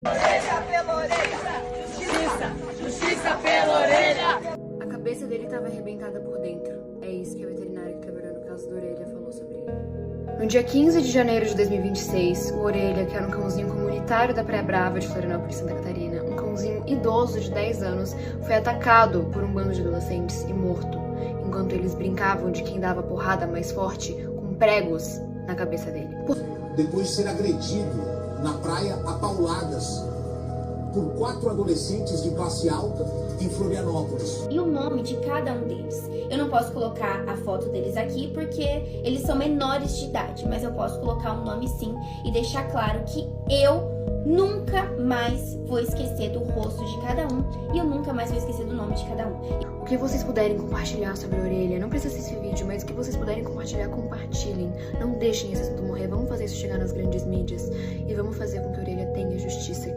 Justiça pela orelha! Justiça! Justiça pela orelha! A cabeça dele estava arrebentada por dentro. É isso que a veterinária que trabalhou no caso da Orelha falou sobre ele. No dia 15 de janeiro de 2026, o Orelha, que era um cãozinho comunitário da Praia Brava de Florianópolis, Santa Catarina, um cãozinho idoso de 10 anos, foi atacado por um bando de adolescentes e morto, enquanto eles brincavam de quem dava porrada mais forte com pregos na cabeça dele. Depois de ser agredido na praia a pauladas por 4 adolescentes de classe alta em Florianópolis. E o nome de cada um deles. Eu não posso colocar a foto deles aqui porque eles são menores de idade, mas eu posso colocar um nome sim e deixar claro que eu nunca mais vou esquecer do rosto de cada um e eu nunca mais vou esquecer do nome de cada um. O que vocês puderem compartilhar sobre a Orelha, não precisa ser esse vídeo, mas o que vocês puderem compartilhar, compartilhem. Não deixem esse assunto morrer, vamos fazer isso chegar nas grandes mídias e vamos fazer com que a Orelha tenha justiça.